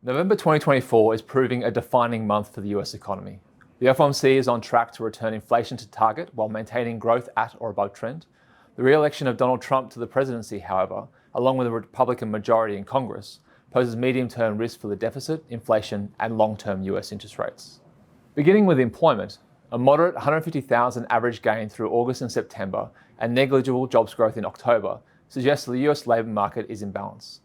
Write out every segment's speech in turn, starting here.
November 2024 is proving a defining month for the US economy. The FOMC is on track to return inflation to target while maintaining growth at or above trend. The re-election of Donald Trump to the presidency, however, along with a Republican majority in Congress, poses medium-term risk for the deficit, inflation, and long-term US interest rates. Beginning with employment, a moderate 150,000 average gain through August and September and negligible jobs growth in October suggests that the US labour market is in balance.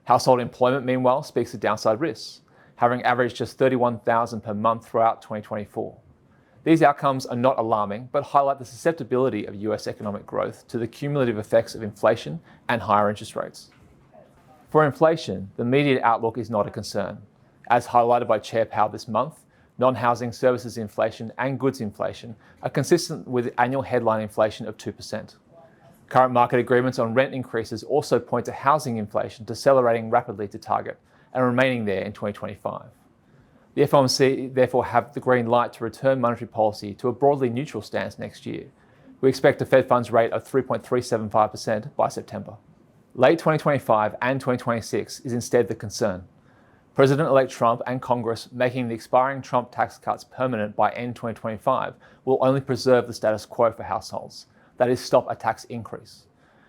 Household employment, meanwhile, speaks to downside risks, having averaged just 31,000 per month throughout 2024. These outcomes are not alarming, but highlight the susceptibility of US economic growth to the cumulative effects of inflation and higher interest rates. For inflation, the immediate outlook is not a concern. As highlighted by Chair Powell this month, non-housing services inflation and goods inflation are consistent with annual headline inflation of 2%. Current market agreements on rent increases also point to housing inflation decelerating rapidly to target and remaining there in 2025. The FOMC therefore have the green light to return monetary policy to a broadly neutral stance next year. We expect a Fed funds rate of 3.375% by September. Late 2025 and 2026 is instead the concern. President-elect Trump and Congress making the expiring Trump tax cuts permanent by end 2025 will only preserve the status quo for households. That is, stop a tax increase.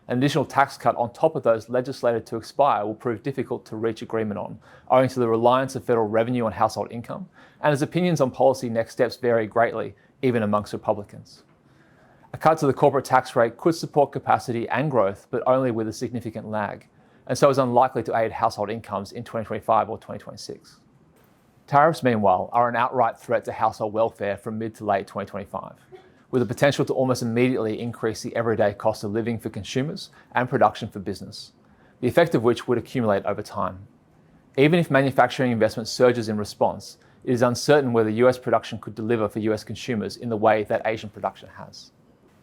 An additional tax cut on top of those legislated to expire will prove difficult to reach agreement on, owing to the reliance of federal revenue on household income, and as opinions on policy next steps vary greatly, even amongst Republicans. A cut to the corporate tax rate could support capacity and growth, but only with a significant lag, and so is unlikely to aid household incomes in 2025 or 2026. Tariffs, meanwhile, are an outright threat to household welfare from mid to late 2025. With the potential to almost immediately increase the everyday cost of living for consumers and production for business, the effect of which would accumulate over time. Even if manufacturing investment surges in response, it is uncertain whether US production could deliver for US consumers in the way that Asian production has.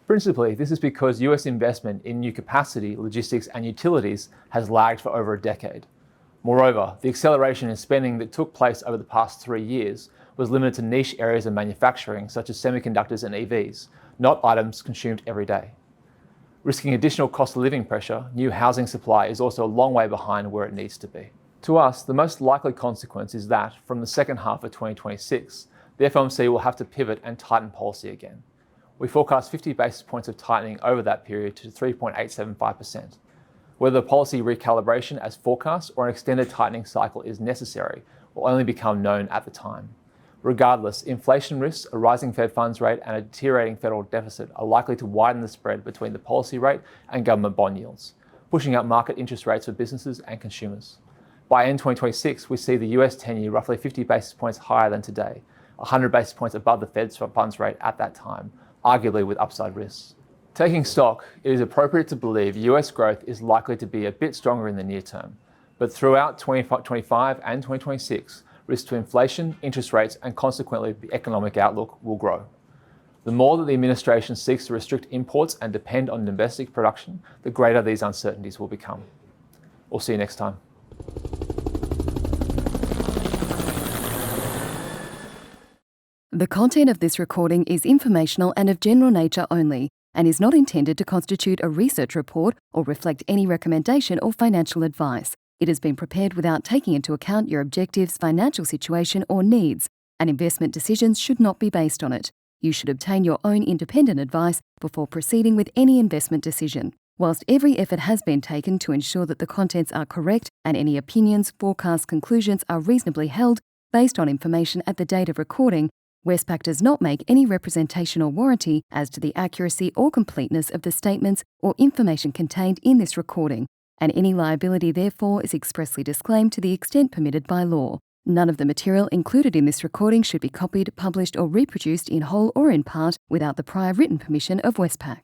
Principally, this is because US investment in new capacity, logistics, and utilities has lagged for over a decade. Moreover, the acceleration in spending that took place over the past 3 years was limited to niche areas of manufacturing such as semiconductors and EVs, not items consumed every day. Risking additional cost of living pressure, new housing supply is also a long way behind where it needs to be. To us, the most likely consequence is that, from the second half of 2026, the FOMC will have to pivot and tighten policy again. We forecast 50 basis points of tightening over that period to 3.875%. Whether the policy recalibration as forecast or an extended tightening cycle is necessary will only become known at the time. Regardless, inflation risks, a rising Fed funds rate, and a deteriorating federal deficit are likely to widen the spread between the policy rate and government bond yields, pushing up market interest rates for businesses and consumers. By end 2026, we see the US 10-year roughly 50 basis points higher than today, 100 basis points above the Fed's funds rate at that time, arguably with upside risks. Taking stock, it is appropriate to believe US growth is likely to be a bit stronger in the near term, but throughout 2025 and 2026, risk to inflation, interest rates, and consequently the economic outlook will grow. The more that the administration seeks to restrict imports and depend on domestic production, the greater these uncertainties will become. We'll see you next time. The content of this recording is informational and of general nature only, and is not intended to constitute a research report or reflect any recommendation or financial advice. It has been prepared without taking into account your objectives, financial situation, or needs, and investment decisions should not be based on it. You should obtain your own independent advice before proceeding with any investment decision. Whilst every effort has been taken to ensure that the contents are correct and any opinions, forecasts, conclusions are reasonably held based on information at the date of recording, Westpac does not make any representation or warranty as to the accuracy or completeness of the statements or information contained in this recording, and any liability therefore is expressly disclaimed to the extent permitted by law. None of the material included in this recording should be copied, published, or reproduced in whole or in part without the prior written permission of Westpac.